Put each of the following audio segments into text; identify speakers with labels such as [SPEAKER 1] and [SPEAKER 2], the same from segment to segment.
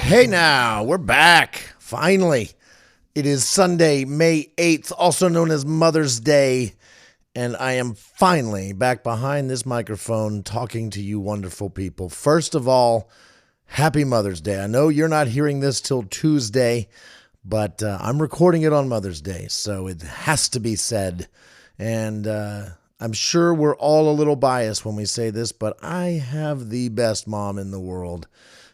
[SPEAKER 1] Hey now, we're back. Finally. It is Sunday, May 8th, also known as Mother's Day, and I am finally back behind this microphone talking to you wonderful people. First of all, happy Mother's Day. I know you're not hearing this till Tuesday, but I'm recording it on Mother's Day, so it has to be said. And I'm sure we're all a little biased when we say this, but I have the best mom in the world.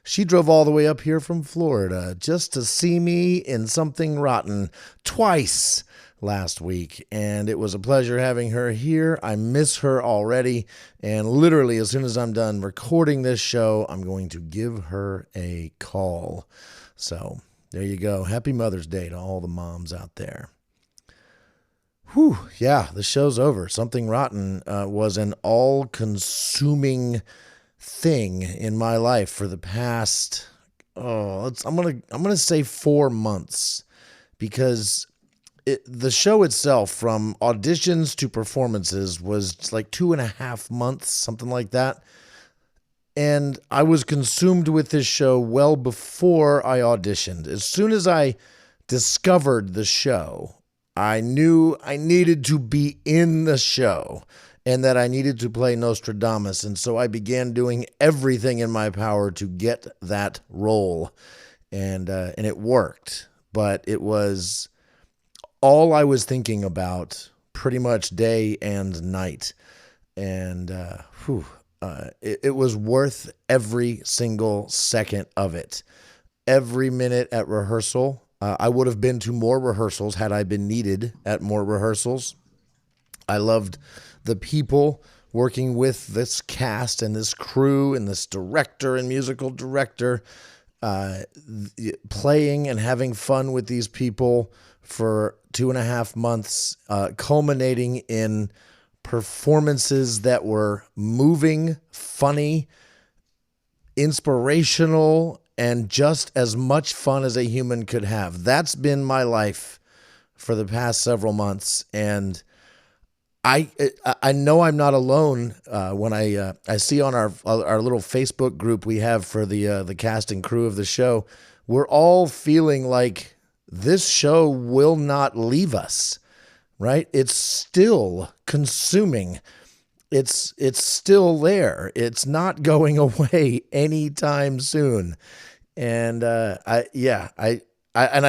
[SPEAKER 1] She drove all the way up here from Florida just to see me in Something Rotten twice last week, and it was a pleasure having her here. I miss her already, and literally as soon as I'm done recording this show, I'm going to give her a call. So there you go. Happy Mother's Day to all the moms out there. Whew, yeah, the show's over. Something Rotten was an all-consuming thing in my life for the past I'm gonna say 4 months, because the show itself, from auditions to performances, was like 2.5 months, something like that. And I was consumed with this show well before I auditioned. As soon as I discovered the show, I knew I needed to be in the show and that I needed to play Nostradamus. And so I began doing everything in my power to get that role. And it worked. But it was all I was thinking about pretty much day and night. And it was worth every single second of it. Every minute at rehearsal. I would have been to more rehearsals had I been needed at more rehearsals. I loved the people working with this cast and this crew and this director and musical director, playing and having fun with these people for 2.5 months, culminating in performances that were moving, funny, inspirational, and just as much fun as a human could have. That's been my life for the past several months, and I know I'm not alone when I see on our little Facebook group we have for the cast and crew of the show. We're all feeling like this show will not leave us, right? It's still consuming. It's still there. It's not going away anytime soon. And I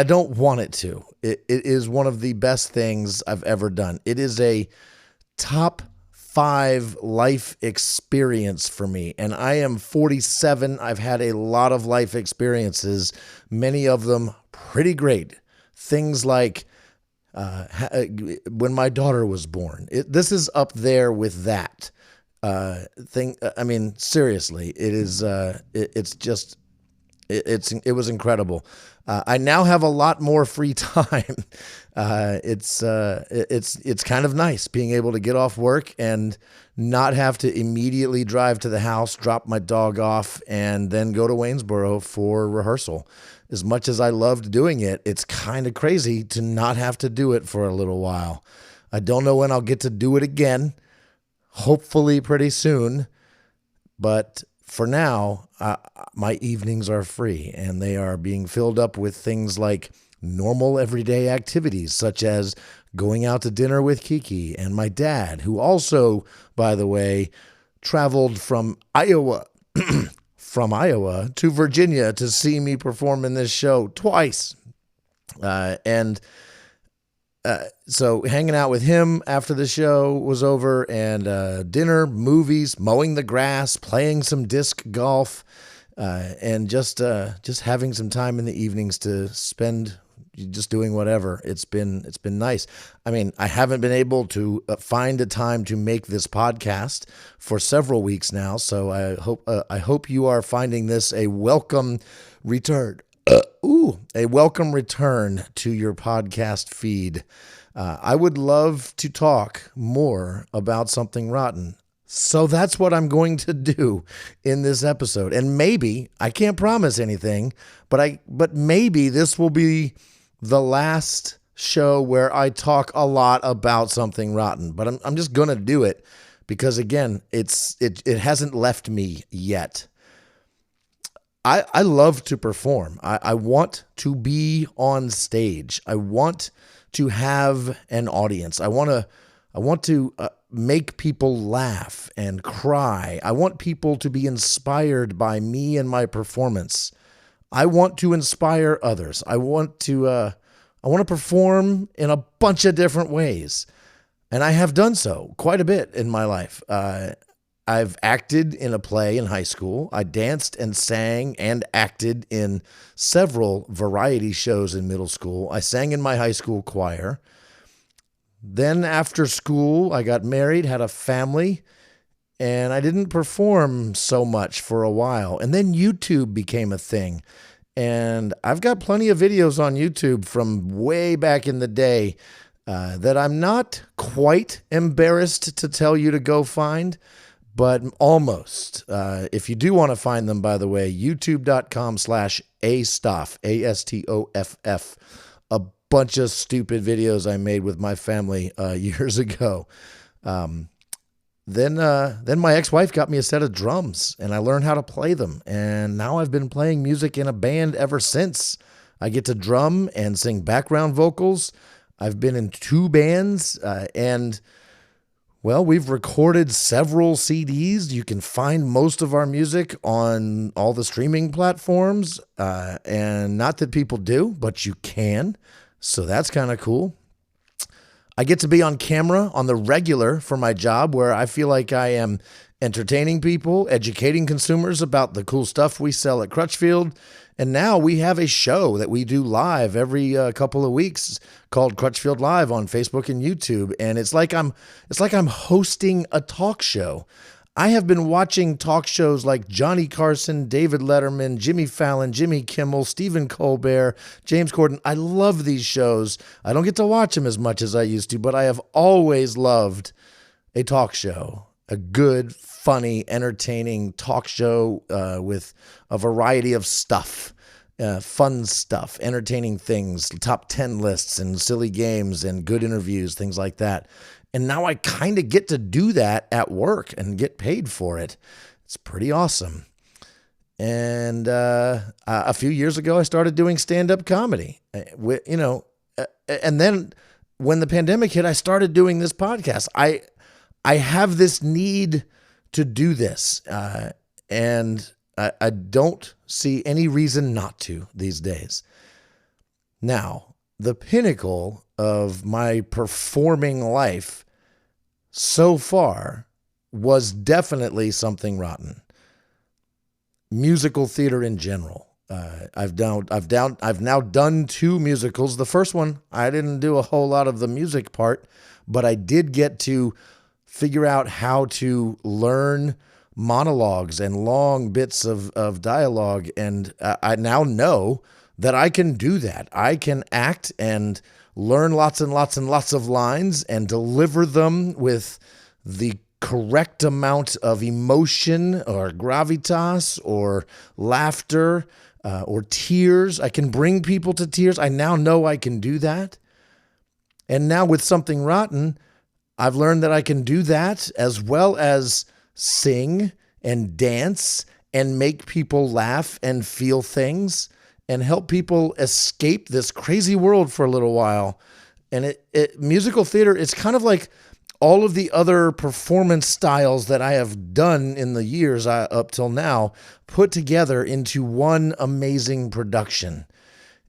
[SPEAKER 1] don't want it to. It is one of the best things I've ever done. It is a top 5 life experience for me. And I am 47. I've had a lot of life experiences, many of them pretty great. Things like when my daughter was born. This is up there with that thing. I mean, seriously, it is. It was incredible. I now have a lot more free time. It's kind of nice being able to get off work and not have to immediately drive to the house, drop my dog off, and then go to Waynesboro for rehearsal. As much as I loved doing it, it's kind of crazy to not have to do it for a little while. I don't know when I'll get to do it again. Hopefully pretty soon. But for now, my evenings are free, and they are being filled up with things like normal everyday activities, such as going out to dinner with Kiki and my dad, who also, by the way, traveled from Iowa to Virginia to see me perform in this show twice. So hanging out with him after the show was over, and dinner, movies, mowing the grass, playing some disc golf, and just having some time in the evenings to spend just doing whatever. It's been nice. I mean, I haven't been able to find a time to make this podcast for several weeks now, so I hope you are finding this a welcome return. A welcome return to your podcast feed. I would love to talk more about Something Rotten. So that's what I'm going to do in this episode. And maybe, I can't promise anything, but maybe this will be the last show where I talk a lot about Something Rotten. But I'm just going to do it because, again, it hasn't left me yet. I love to perform. I want to be on stage. I want to have an audience. I want to make people laugh and cry. I want people to be inspired by me and my performance. I want to inspire others. I want to perform in a bunch of different ways. And I have done so quite a bit in my life. I've acted in a play in high school. I danced and sang and acted in several variety shows in middle school. I sang in my high school choir. Then after school, I got married, had a family, and I didn't perform so much for a while. And then YouTube became a thing. And I've got plenty of videos on YouTube from way back in the day that I'm not quite embarrassed to tell you to go find, but almost. If you do want to find them, by the way, youtube.com/astoff, ASTOFF, a bunch of stupid videos I made with my family years ago. Then my ex-wife got me a set of drums, and I learned how to play them. And now I've been playing music in a band ever since. I get to drum and sing background vocals. I've been in 2 bands, and well, we've recorded several CDs. You can find most of our music on all the streaming platforms, and not that people do, but you can. So that's kind of cool. I get to be on camera on the regular for my job, where I feel like I am entertaining people, educating consumers about the cool stuff we sell at Crutchfield. And now we have a show that we do live every couple of weeks called Crutchfield Live on Facebook and YouTube. And it's like I'm hosting a talk show. I have been watching talk shows like Johnny Carson, David Letterman, Jimmy Fallon, Jimmy Kimmel, Stephen Colbert, James Corden. I love these shows. I don't get to watch them as much as I used to, but I have always loved a talk show, a good, funny, entertaining talk show with a variety of stuff, fun stuff, entertaining things, top 10 lists and silly games and good interviews, things like that. And now I kind of get to do that at work and get paid for it. It's pretty awesome. And a few years ago, I started doing stand-up comedy. And then when the pandemic hit, I started doing this podcast. I have this need to do this, and I don't see any reason not to these days. Now, the pinnacle of my performing life so far was definitely Something Rotten. Musical theater in general. I've now done 2 musicals. The first one, I didn't do a whole lot of the music part, but I did get to figure out how to learn monologues and long bits of dialogue. And I now know that I can do that. I can act and learn lots and lots and lots of lines and deliver them with the correct amount of emotion or gravitas or laughter or tears. I can bring people to tears. I now know I can do that. And now with Something Rotten, I've learned that I can do that as well as sing and dance and make people laugh and feel things and help people escape this crazy world for a little while. And musical theater, it's kind of like all of the other performance styles that I have done in the years up till now, put together into one amazing production.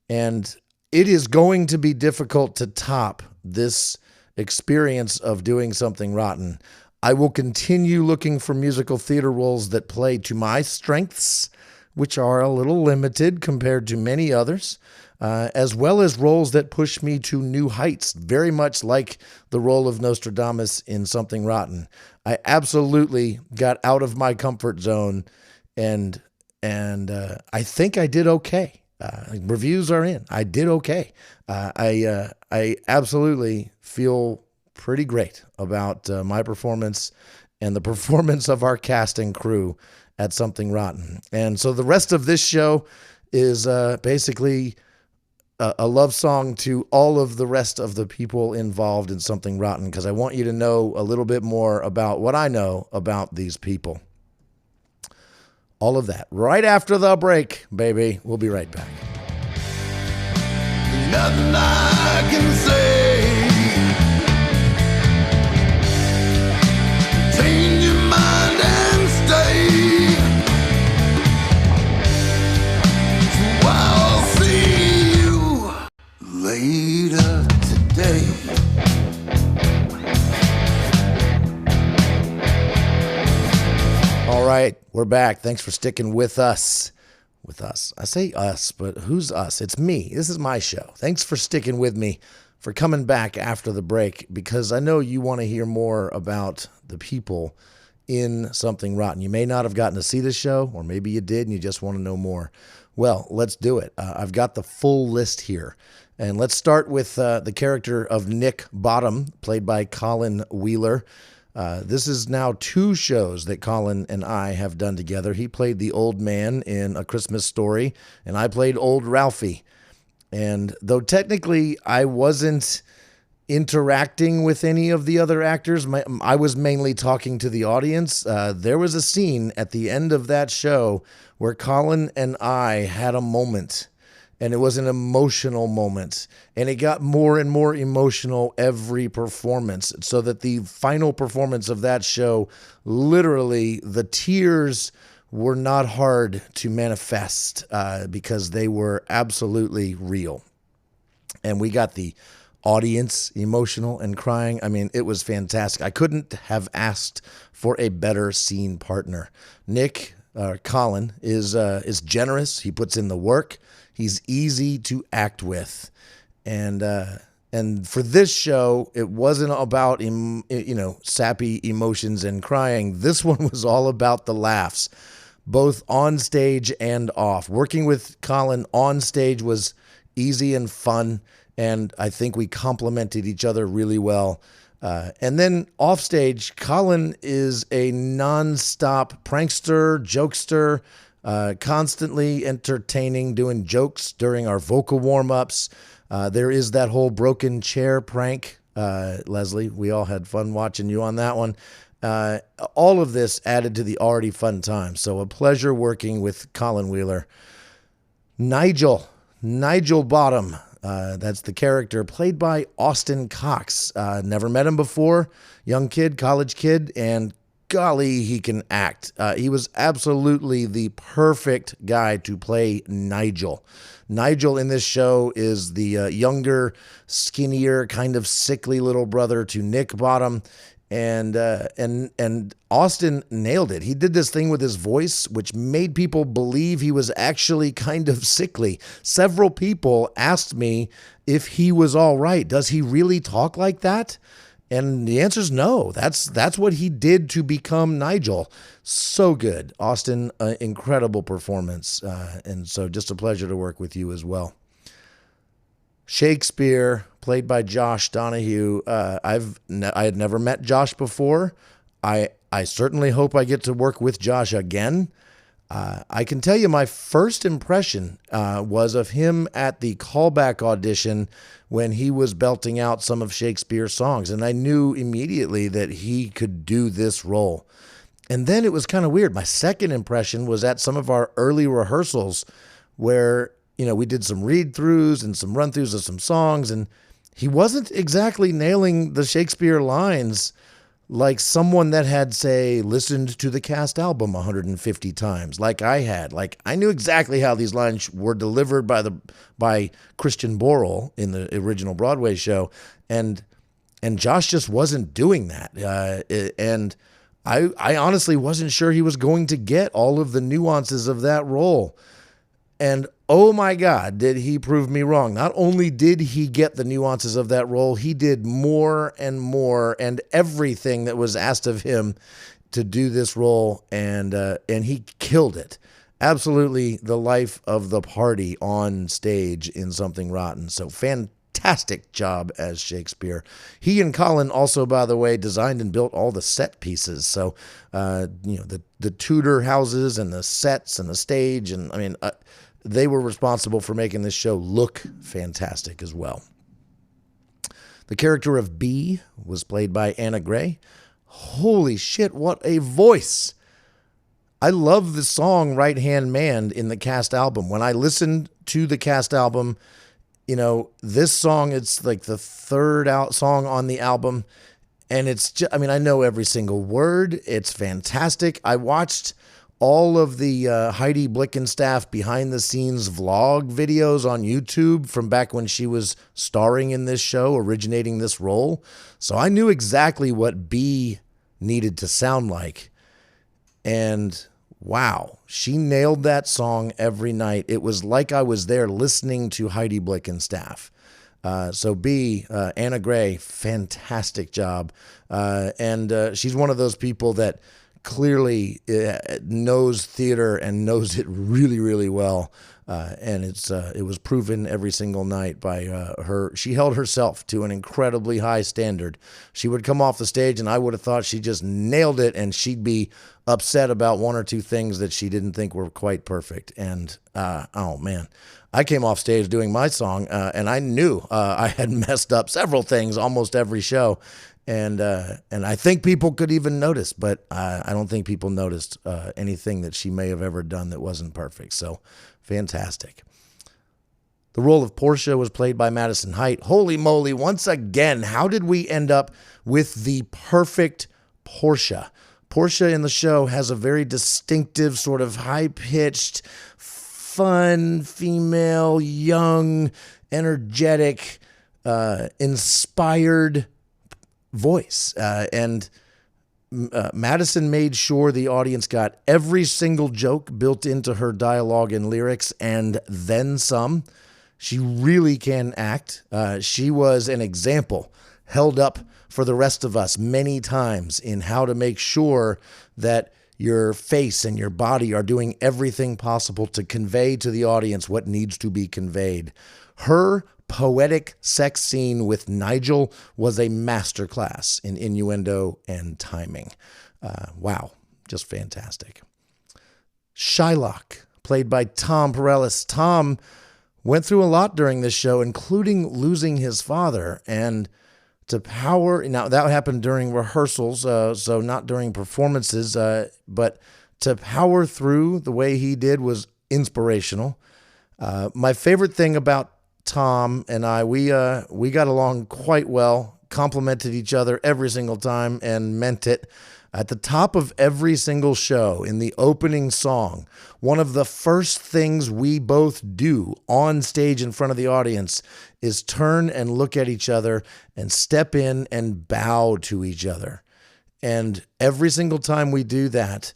[SPEAKER 1] And it is going to be difficult to top this experience of doing Something Rotten. I will continue looking for musical theater roles that play to my strengths, which are a little limited compared to many others, as well as roles that push me to new heights, very much like the role of Nostradamus in Something Rotten. I absolutely got out of my comfort zone, and I think I did okay. Reviews are in. I did okay. I absolutely feel pretty great about my performance and the performance of our cast and crew at Something Rotten. And so the rest of this show is basically a love song to all of the rest of the people involved in Something Rotten, because I want you to know a little bit more about what I know about these people. All of that right after the break, baby. We'll be right back.
[SPEAKER 2] Nothing I can say. Change your mind and stay. So I'll see you later today.
[SPEAKER 1] All right, we're back. Thanks for sticking with us. With us. I say us, but who's us? It's me. This is my show. Thanks for sticking with me, for coming back after the break, because I know you want to hear more about the people in Something Rotten. You may not have gotten to see the show, or maybe you did and you just want to know more. Well, let's do it. I've got the full list here. And let's start with the character of Nick Bottom, played by Colin Wheeler. This is now 2 shows that Colin and I have done together. He played the old man in A Christmas Story, and I played old Ralphie. And though technically I wasn't interacting with any of the other actors, I was mainly talking to the audience. There was a scene at the end of that show where Colin and I had a moment. And it was an emotional moment. And it got more and more emotional every performance. So that the final performance of that show, literally, the tears were not hard to manifest because they were absolutely real. And we got the audience emotional and crying. I mean, it was fantastic. I couldn't have asked for a better scene partner. Colin is generous. He puts in the work. He's easy to act with. And for this show, it wasn't about, sappy emotions and crying. This one was all about the laughs, both on stage and off. Working with Colin on stage was easy and fun, and I think we complemented each other really well. And then off stage, Colin is a nonstop prankster, jokester, constantly entertaining, doing jokes during our vocal warm-ups. There is that whole broken chair prank. Leslie, we all had fun watching you on that one. All of this added to the already fun time. So a pleasure working with Colin Wheeler. Nigel Bottom. That's the character played by Austin Cox. Never met him before. Young kid, college kid, and golly, he can act. He was absolutely the perfect guy to play Nigel. Nigel in this show is the younger, skinnier, kind of sickly little brother to Nick Bottom. And Austin nailed it. He did this thing with his voice, which made people believe he was actually kind of sickly. Several people asked me if he was all right. Does he really talk like that? And the answer is no. That's what he did to become Nigel. So good. Austin, incredible performance. And so just a pleasure to work with you as well. Shakespeare, played by Josh Donahue. I had never met Josh before. I certainly hope I get to work with Josh again. I can tell you my first impression was of him at the callback audition when he was belting out some of Shakespeare's songs, and I knew immediately that he could do this role. And then it was kind of weird. My second impression was at some of our early rehearsals where, we did some read-throughs and some run-throughs of some songs, and he wasn't exactly nailing the Shakespeare lines like someone that had, say, listened to the cast album 150 times, like I had. Like, I knew exactly how these lines were delivered by Christian Borle in the original Broadway show, and Josh just wasn't doing that. And I honestly wasn't sure he was going to get all of the nuances of that role. And oh my God, did he prove me wrong. Not only did he get the nuances of that role, he did more and more and everything that was asked of him to do this role, and he killed it. Absolutely the life of the party on stage in Something Rotten. So fantastic job as Shakespeare. He and Colin also, by the way, designed and built all the set pieces. So, the Tudor houses and the sets and the stage, and I mean, they were responsible for making this show look fantastic as well. The character of Bee was played by Anna Gray. Holy shit, what a voice. I love the song Right Hand Man in the Cast album. When I listened to the Cast album, this song, it's like the third song on the album. And it's just, I know every single word. It's fantastic. I watched all of the Heidi Blickenstaff behind the scenes vlog videos on YouTube from back when she was starring in this show, originating this role. So I knew exactly what B needed to sound like. And wow, she nailed that song every night. It was like I was there listening to Heidi Blickenstaff. So B, Anna Gray, fantastic job. And she's one of those people that clearly knows theater and knows it really, really well. And it was proven every single night by her. She held herself to an incredibly high standard. She would come off the stage and I would have thought she just nailed it, and she'd be upset about one or two things that she didn't think were quite perfect. And oh man, I came off stage doing my song and I knew I had messed up several things almost every show. And I think people could even notice, but I don't think people noticed anything that she may have ever done that wasn't perfect. So fantastic. The role of Portia was played by Madison Height. Holy moly, once again, how did we end up with the perfect Portia? Portia in the show has a very distinctive, sort of high-pitched, fun, female, young, energetic, inspired voice. And Madison made sure the audience got every single joke built into her dialogue and lyrics, and then some. She really can act. She was an example held up for the rest of us many times in how to make sure that your face and your body are doing everything possible to convey to the audience what needs to be conveyed. Her poetic sex scene with Nigel was a masterclass in innuendo and timing. Wow, just fantastic. Shylock, played by Tom Pareles. Tom went through a lot during this show, including losing his father, and to power, now that happened during rehearsals, so not during performances, but to power through the way he did was inspirational. My favorite thing about Tom and I, we got along quite well, complimented each other every single time and meant it. At the top of every single show, in the opening song, one of the first things we both do on stage in front of the audience is turn and look at each other and step in and bow to each other. And every single time we do that,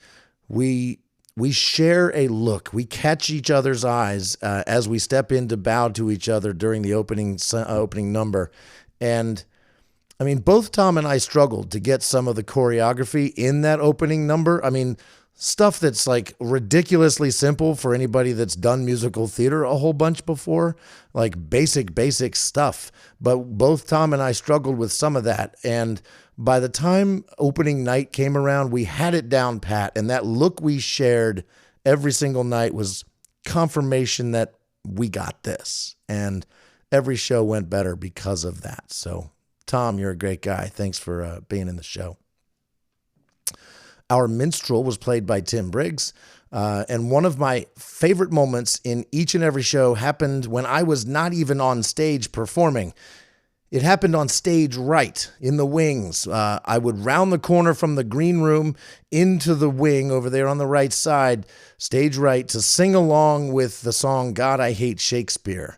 [SPEAKER 1] we share a look. We catch each other's eyes as we step in to bow to each other during the opening number. And I mean, both Tom and I struggled to get some of the choreography in that opening number. I mean, stuff that's like ridiculously simple for anybody that's done musical theater a whole bunch before, like basic stuff. But both Tom and I struggled with some of that. And by the time opening night came around, we had it down pat. And that look we shared every single night was confirmation that we got this. And every show went better because of that. So Tom, you're a great guy. Thanks for being in the show. Our minstrel was played by Tim Briggs. And one of my favorite moments in each and every show happened when I was not even on stage performing. It happened on stage right, in the wings. I would round the corner from the green room into the wing over there on the right side, stage right, to sing along with the song God, I Hate Shakespeare.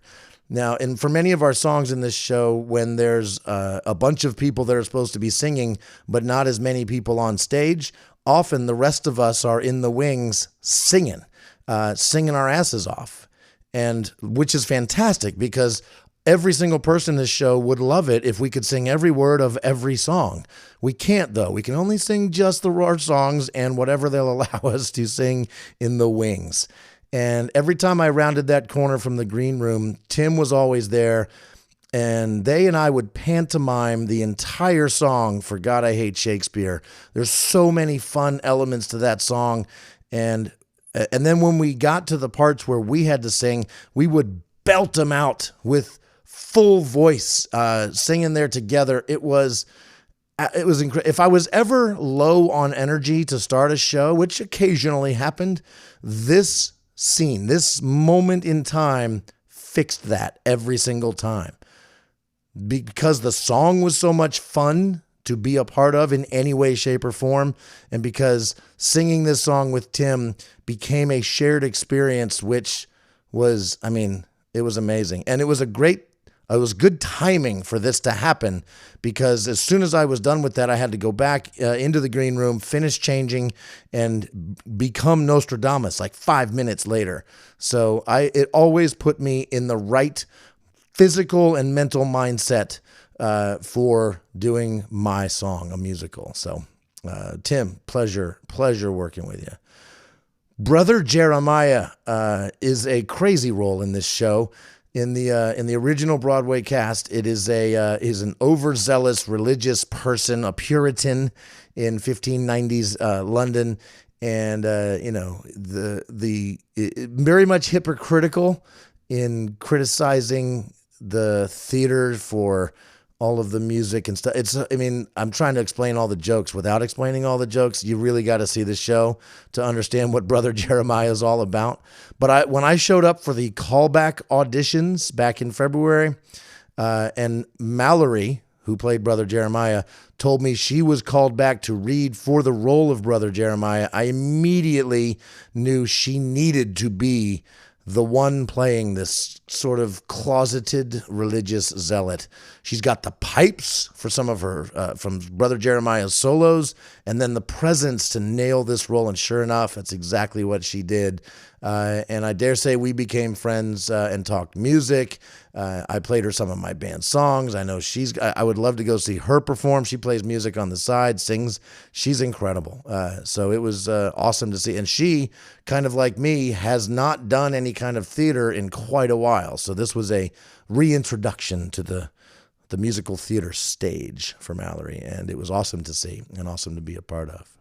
[SPEAKER 1] Now, and for many of our songs in this show, when there's a bunch of people that are supposed to be singing, but not as many people on stage, often the rest of us are in the wings singing our asses off, and which is fantastic because every single person in this show would love it if we could sing every word of every song. We can't, though. We can only sing just our songs and whatever they'll allow us to sing in the wings. And every time I rounded that corner from the green room, Tim was always there, and they and I would pantomime the entire song for God, I Hate Shakespeare. There's so many fun elements to that song. And then when we got to the parts where we had to sing, we would belt them out with full voice, singing there together. It was it was incredible. If I was ever low on energy to start a show, which occasionally happened, this scene, this moment in time fixed that every single time. Because the song was so much fun to be a part of in any way, shape, or form, and because singing this song with Tim became a shared experience, which was, it was amazing. And it was good timing for this to happen, because as soon as I was done with that, I had to go back into the green room, finish changing, and become Nostradamus like 5 minutes later. So it always put me in the right physical and mental mindset for doing my song, a musical. So, Tim, pleasure working with you. Brother Jeremiah is a crazy role in this show. In the original Broadway cast, it is an overzealous religious person, a Puritan in 1590s London, and very much hypocritical in criticizing the theater for all of the music and stuff. I'm trying to explain all the jokes without explaining all the jokes. You really got to see the show to understand what Brother Jeremiah is all about. But when I showed up for the callback auditions back in February, and Mallory, who played Brother Jeremiah, told me she was called back to read for the role of Brother Jeremiah, I immediately knew she needed to be the one playing this sort of closeted religious zealot. She's got the pipes for some of her, from Brother Jeremiah's solos, and then the presence to nail this role. And sure enough, that's exactly what she did. And I dare say we became friends and talked music. I played her some of my band songs. I know I would love to go see her perform. She plays music on the side, sings. She's incredible. So it was awesome to see. And she, kind of like me, has not done any kind of theater in quite a while. So this was a reintroduction to the musical theater stage for Mallory. And it was awesome to see and awesome to be a part of.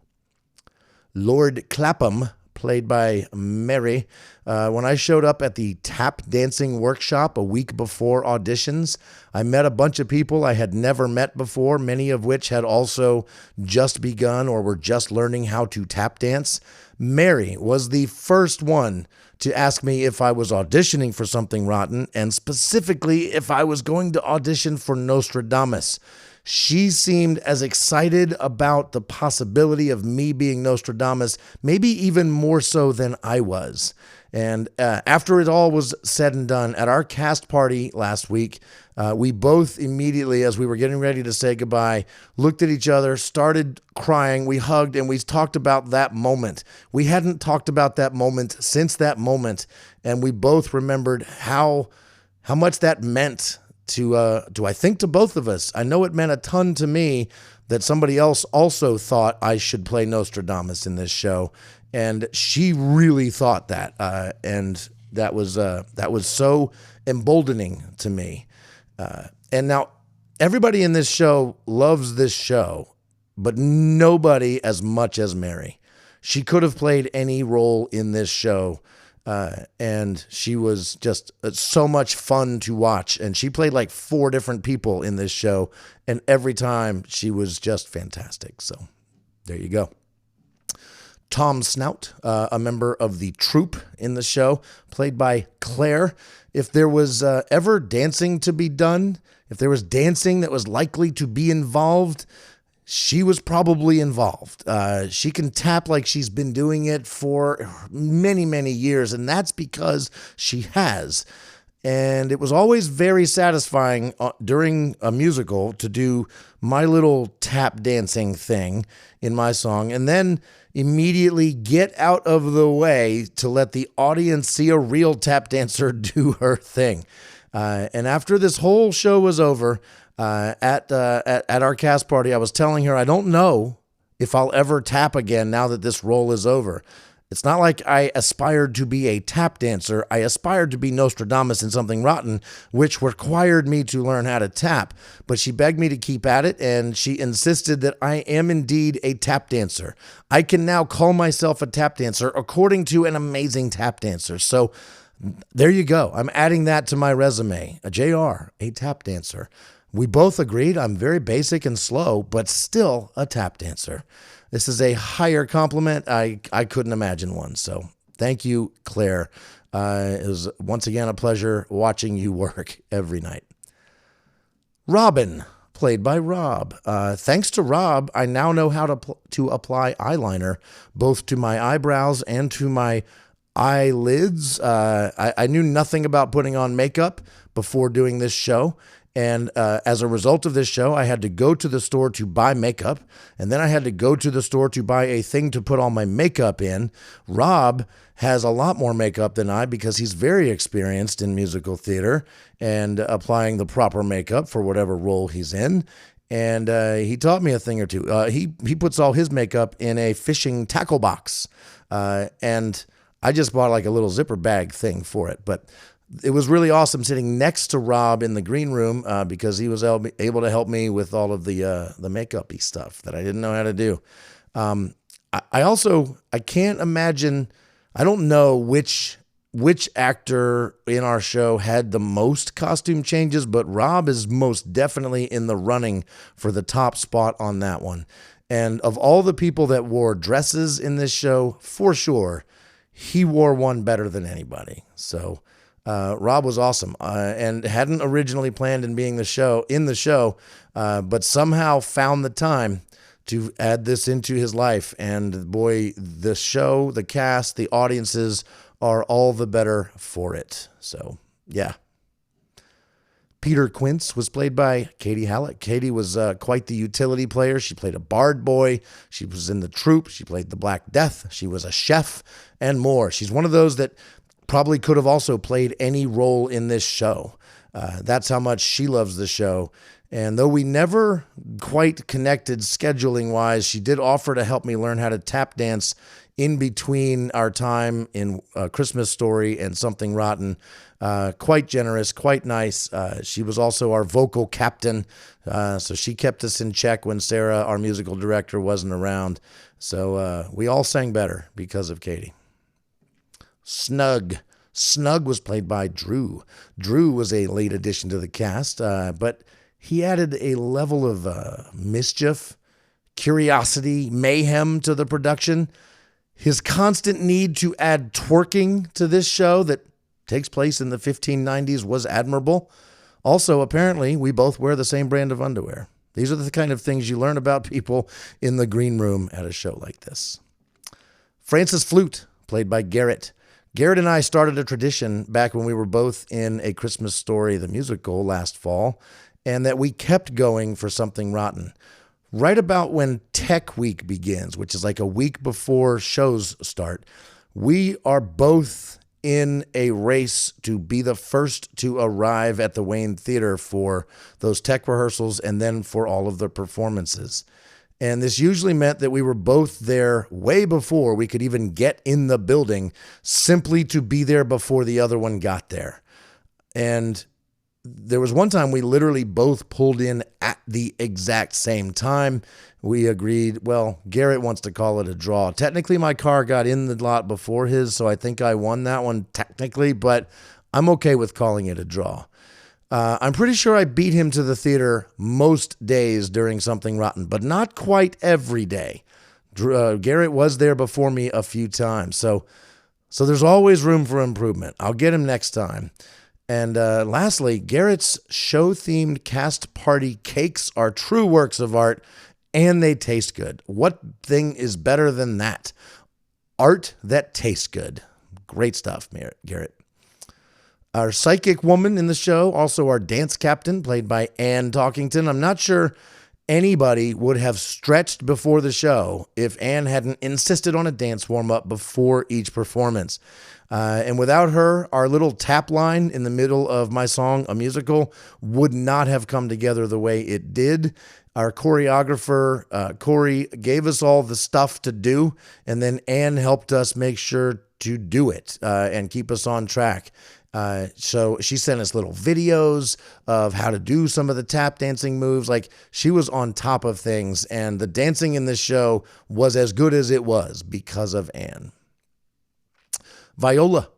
[SPEAKER 1] Lord Clapham, played by Mary. When I showed up at the tap dancing workshop a week before auditions, I met a bunch of people I had never met before, many of which had also just begun or were just learning how to tap dance. Mary was the first one to ask me if I was auditioning for Something Rotten, and specifically if I was going to audition for Nostradamus. She seemed as excited about the possibility of me being Nostradamus, maybe even more so than I was. And after it all was said and done, at our cast party last week, we both immediately, as we were getting ready to say goodbye, looked at each other, started crying, we hugged, and we talked about that moment. We hadn't talked about that moment since that moment, and we both remembered how much that meant to I think to both of us. I know it meant a ton to me that somebody else also thought I should play Nostradamus in this show, and she really thought that, and that was so emboldening to me. And now everybody in this show loves this show, but nobody as much as Mary. She could have played any role in this show. And she was just so much fun to watch. And she played like 4 different people in this show. And every time she was just fantastic. So there you go. Tom Snout, a member of the troupe in the show, played by Claire. If there was ever dancing to be done, if there was dancing that was likely to be involved, she was probably involved. She can tap like she's been doing it for many, many years, and that's because she has. And it was always very satisfying during a musical to do my little tap dancing thing in my song, and then immediately get out of the way to let the audience see a real tap dancer do her thing. And after this whole show was over, at our cast party, I was telling her I don't know if I'll ever tap again now that this role is over. It's not like I aspired to be a tap dancer. I aspired to be Nostradamus in Something Rotten, which required me to learn how to tap. But she begged me to keep at it, and she insisted that I am indeed a tap dancer. I can now call myself a tap dancer according to an amazing tap dancer. So there you go. I'm adding that to my resume. A JR, a tap dancer. We both agreed I'm very basic and slow, but still a tap dancer. This is a higher compliment. I couldn't imagine one. So thank you, Claire. It was once again a pleasure watching you work every night. Robin, played by Rob. Thanks to Rob, I now know how to apply eyeliner, both to my eyebrows and to my eyelids. I knew nothing about putting on makeup before doing this show. And as a result of this show, I had to go to the store to buy makeup, and then I had to go to the store to buy a thing to put all my makeup in. Rob has a lot more makeup than I because he's very experienced in musical theater and applying the proper makeup for whatever role he's in. And he taught me a thing or two. He puts all his makeup in a fishing tackle box, and I just bought like a little zipper bag thing for it. But it was really awesome sitting next to Rob in the green room because he was able to help me with all of the makeup-y stuff that I didn't know how to do. I can't imagine, I don't know which actor in our show had the most costume changes, but Rob is most definitely in the running for the top spot on that one. And of all the people that wore dresses in this show, for sure, he wore one better than anybody. So Rob was awesome and hadn't originally planned in being in the show, but somehow found the time to add this into his life. And boy, the show, the cast, the audiences are all the better for it. So yeah. Peter Quince was played by Katie Hallett. Katie was quite the utility player. She played a bard boy. She was in the troupe. She played the Black Death. She was a chef and more. She's one of those that probably could have also played any role in this show. That's how much she loves the show. And though we never quite connected scheduling wise, she did offer to help me learn how to tap dance in between our time in Christmas Story and Something Rotten. Quite generous, quite nice. She was also our vocal captain. So she kept us in check when Sarah, our musical director, wasn't around. So we all sang better because of Katie. Snug. Snug was played by Drew. Drew was a late addition to the cast, but he added a level of mischief, curiosity, mayhem to the production. His constant need to add twerking to this show that takes place in the 1590s was admirable. Also, apparently, we both wear the same brand of underwear. These are the kind of things you learn about people in the green room at a show like this. Francis Flute, played by Garrett. Garrett and I started a tradition back when we were both in A Christmas Story, the musical, last fall, and that we kept going for Something Rotten. Right about when Tech Week begins, which is like a week before shows start, we are both in a race to be the first to arrive at the Wayne Theater for those tech rehearsals and then for all of the performances. And this usually meant that we were both there way before we could even get in the building, simply to be there before the other one got there. And there was one time we literally both pulled in at the exact same time. We agreed, well, Garrett wants to call it a draw. Technically, my car got in the lot before his, so I think I won that one technically, but I'm okay with calling it a draw. I'm pretty sure I beat him to the theater most days during Something Rotten, but not quite every day. Garrett was there before me a few times, so there's always room for improvement. I'll get him next time. And lastly, Garrett's show-themed cast party cakes are true works of art, and they taste good. What thing is better than that? Art that tastes good. Great stuff, Garrett. Our psychic woman in the show, also our dance captain, played by Ann Talkington. I'm not sure anybody would have stretched before the show if Ann hadn't insisted on a dance warm-up before each performance. And without her, our little tap line in the middle of my song, A Musical, would not have come together the way it did. Our choreographer, Corey, gave us all the stuff to do, and then Ann helped us make sure to do it and keep us on track. So she sent us little videos of how to do some of the tap dancing moves. Like, she was on top of things, and the dancing in this show was as good as it was because of Ann. Viola,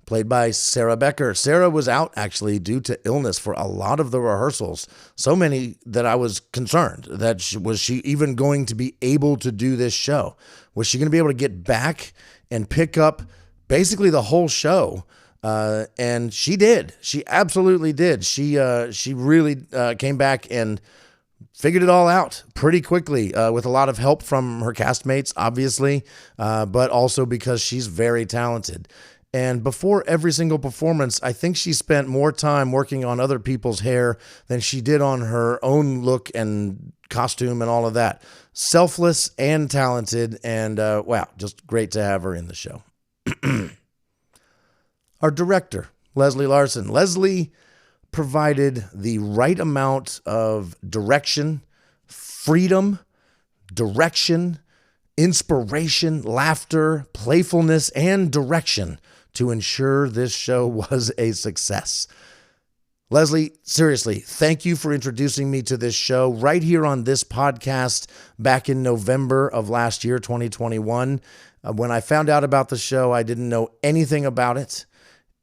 [SPEAKER 1] played by Sarah Becker. Sarah was out actually due to illness for a lot of the rehearsals, so many that I was concerned that was she even going to be able to do this show? Was she going to be able to get back and pick up basically the whole show? And she did. She absolutely did. She really came back and figured it all out pretty quickly with a lot of help from her castmates, obviously, but also because she's very talented. And before every single performance, I think she spent more time working on other people's hair than she did on her own look and costume and all of that. Selfless and talented, and wow, just great to have her in the show. Our director, Leslie Larson. Leslie provided the right amount of direction, freedom, direction, inspiration, laughter, playfulness, and direction to ensure this show was a success. Leslie, seriously, thank you for introducing me to this show right here on this podcast back in November of last year, 2021. When I found out about the show, I didn't know anything about it.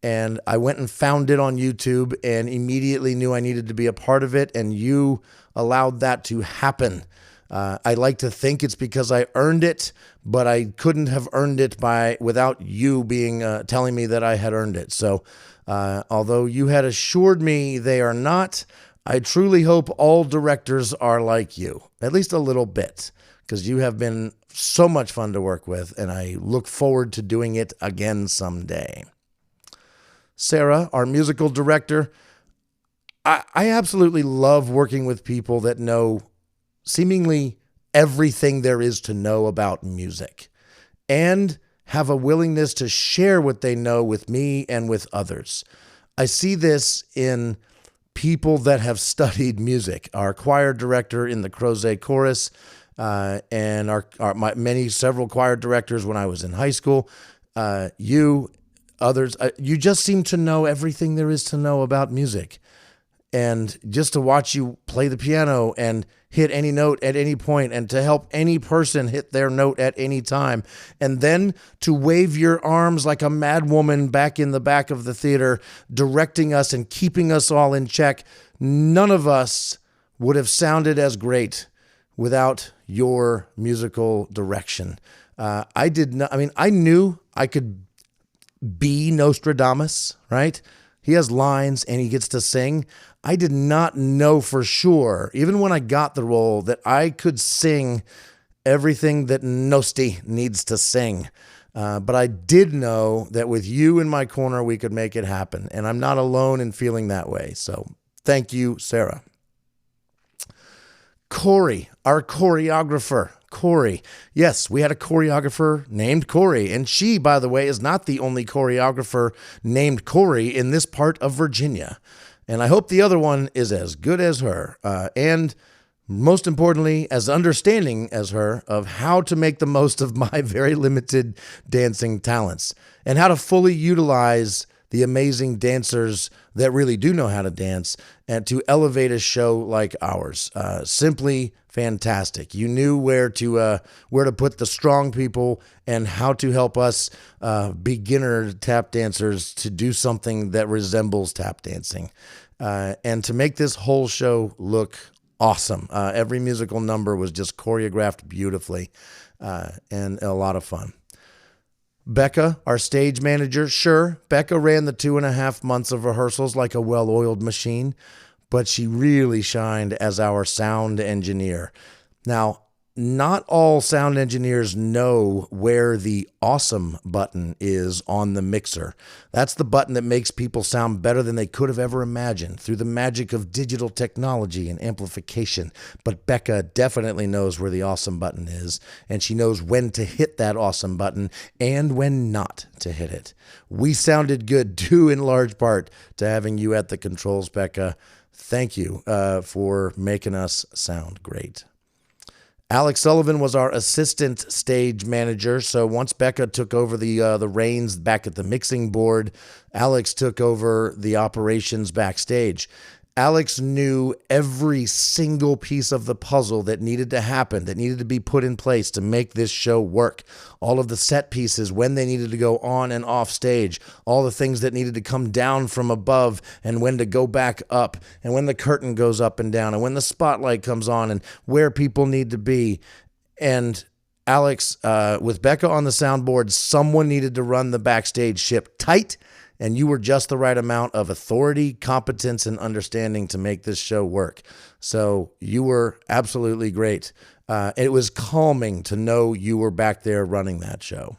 [SPEAKER 1] And I went and found it on YouTube and immediately knew I needed to be a part of it. And you allowed that to happen. I like to think it's because I earned it, but I couldn't have earned it without you being telling me that I had earned it. So although you had assured me they are not, I truly hope all directors are like you, at least a little bit, because you have been so much fun to work with, and I look forward to doing it again someday. Sarah, our musical director, I absolutely love working with people that know seemingly everything there is to know about music and have a willingness to share what they know with me and with others. I see this in people that have studied music. Our choir director in the Crozet Chorus, and several choir directors when I was in high school, others, you just seem to know everything there is to know about music. And just to watch you play the piano and hit any note at any point, and to help any person hit their note at any time, and then to wave your arms like a mad woman back in the back of the theater, directing us and keeping us all in check. None of us would have sounded as great without your musical direction. I knew I could be Nostradamus, right? He has lines and he gets to sing. I did not know for sure, even when I got the role, that I could sing everything that Nosti needs to sing. But I did know that with you in my corner, we could make it happen. And I'm not alone in feeling that way. So thank you, Sarah. Corey, our choreographer. Corey. Yes, we had a choreographer named Corey. And she, by the way, is not the only choreographer named Corey in this part of Virginia. And I hope the other one is as good as her. And most importantly, as understanding as her of how to make the most of my very limited dancing talents and how to fully utilize the amazing dancers that really do know how to dance and to elevate a show like ours. Simply fantastic. You knew where to put the strong people and how to help us beginner tap dancers to do something that resembles tap dancing, and to make this whole show look awesome. Every musical number was just choreographed beautifully, and a lot of fun. Becca, our stage manager, sure, Becca ran the 2.5 months of rehearsals like a well-oiled machine, but she really shined as our sound engineer. Now, not all sound engineers know where the awesome button is on the mixer. That's the button that makes people sound better than they could have ever imagined through the magic of digital technology and amplification. But Becca definitely knows where the awesome button is, and she knows when to hit that awesome button and when not to hit it. We sounded good due in large part to having you at the controls, Becca. Thank you for making us sound great. Alex Sullivan was our assistant stage manager. So once Becca took over the reins back at the mixing board, Alex took over the operations backstage. Alex knew every single piece of the puzzle that needed to happen, that needed to be put in place to make this show work. All of the set pieces, when they needed to go on and off stage, all the things that needed to come down from above and when to go back up, and when the curtain goes up and down, and when the spotlight comes on, and where people need to be. And Alex, with Becca on the soundboard, someone needed to run the backstage ship tight, and you were just the right amount of authority, competence, and understanding to make this show work. So you were absolutely great. It was calming to know you were back there running that show.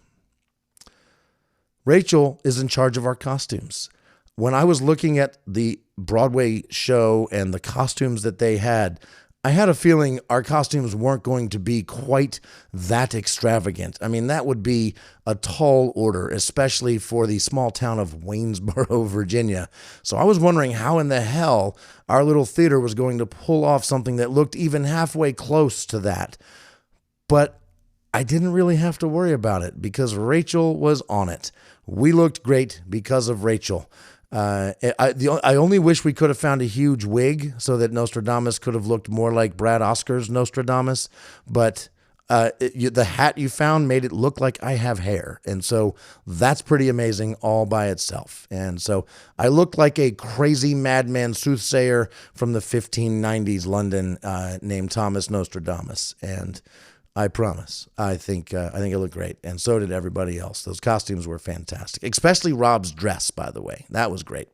[SPEAKER 1] Rachel is in charge of our costumes. When I was looking at the Broadway show and the costumes that they had, I had a feeling our costumes weren't going to be quite that extravagant. I mean, that would be a tall order, especially for the small town of Waynesboro, Virginia. So I was wondering how in the hell our little theater was going to pull off something that looked even halfway close to that. But I didn't really have to worry about it because Rachel was on it. We looked great because of Rachel. I only wish we could have found a huge wig so that Nostradamus could have looked more like Brad Oscar's Nostradamus, but the hat you found made it look like I have hair, and so that's pretty amazing all by itself. And so I looked like a crazy madman soothsayer from the 1590s London named Thomas Nostradamus, and I promise. I think it looked great, and so did everybody else. Those costumes were fantastic, especially Rob's dress, by the way. That was great.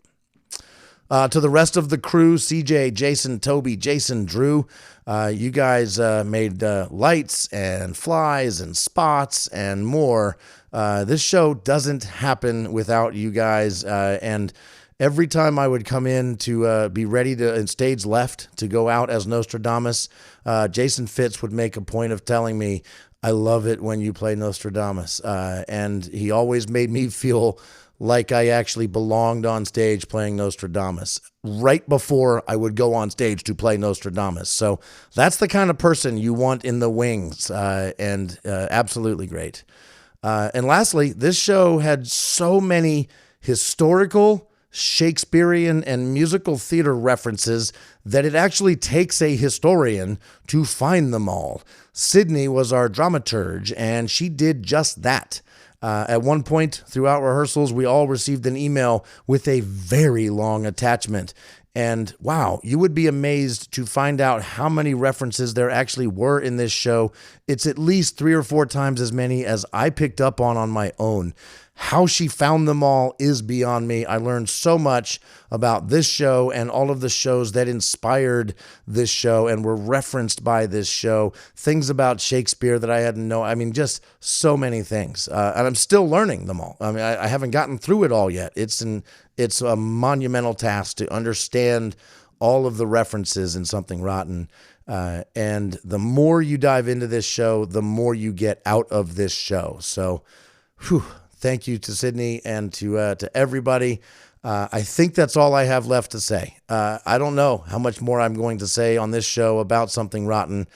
[SPEAKER 1] To the rest of the crew, CJ, Jason, Toby, Jason, Drew, you guys made lights and flies and spots and more. This show doesn't happen without you guys, and every time I would come in to be ready to, in stage left, to go out as Nostradamus, Jason Fitz would make a point of telling me, I love it when you play Nostradamus. And he always made me feel like I actually belonged on stage playing Nostradamus right before I would go on stage to play Nostradamus. So that's the kind of person you want in the wings, and absolutely great. And lastly, this show had so many historical, Shakespearean, and musical theater references that it actually takes a historian to find them all. Sydney was our dramaturge, and she did just that. At one point throughout rehearsals, we all received an email with a very long attachment. And wow, you would be amazed to find out how many references there actually were in this show. It's at least 3 or 4 times as many as I picked up on my own. How she found them all is beyond me. I learned so much about this show and all of the shows that inspired this show and were referenced by this show. Things about Shakespeare that I hadn't known. I mean, just so many things. And I'm still learning them all. I mean, I haven't gotten through it all yet. It's a monumental task to understand all of the references in Something Rotten. And the more you dive into this show, the more you get out of this show. So, whew. Thank you to Sydney and to everybody. I think that's all I have left to say. I don't know how much more I'm going to say on this show about Something Rotten.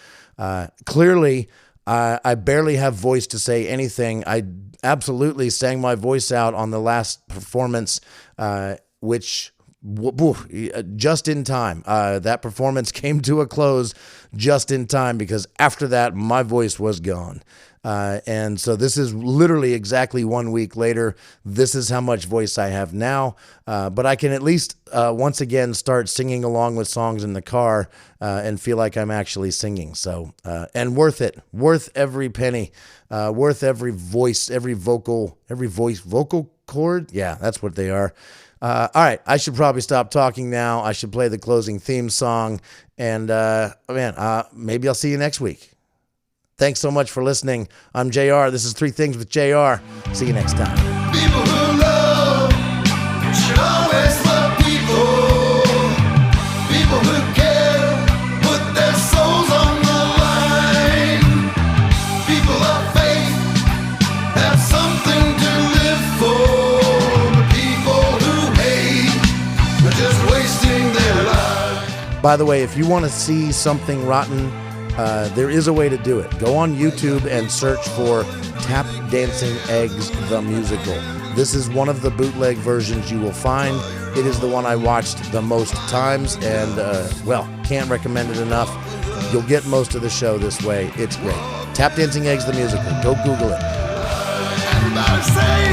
[SPEAKER 1] Clearly, I barely have voice to say anything. I absolutely sang my voice out on the last performance, which just in time. That performance came to a close just in time because after that, my voice was gone. And so this is literally exactly 1 week later. This is how much voice I have now. But I can at least once again start singing along with songs in the car and feel like I'm actually singing. So, and worth it, worth every penny, worth every voice, every vocal cord. Yeah, that's what they are. All right, I should probably stop talking now. I should play the closing theme song. And maybe I'll see you next week. Thanks so much for listening. I'm JR. This is 3 Things with JR. See you next time.
[SPEAKER 2] People who love should always love people. People who care put their souls on the line. People of faith have something to live for. But people who hate are just wasting their lives.
[SPEAKER 1] By the way, if you want to see Something Rotten, there is a way to do it. Go on YouTube and search for Tap Dancing Eggs, the musical. This is one of the bootleg versions you will find. It is the one I watched the most times, and, can't recommend it enough. You'll get most of the show this way. It's great. Tap Dancing Eggs, the musical. Go Google it.
[SPEAKER 2] Everybody say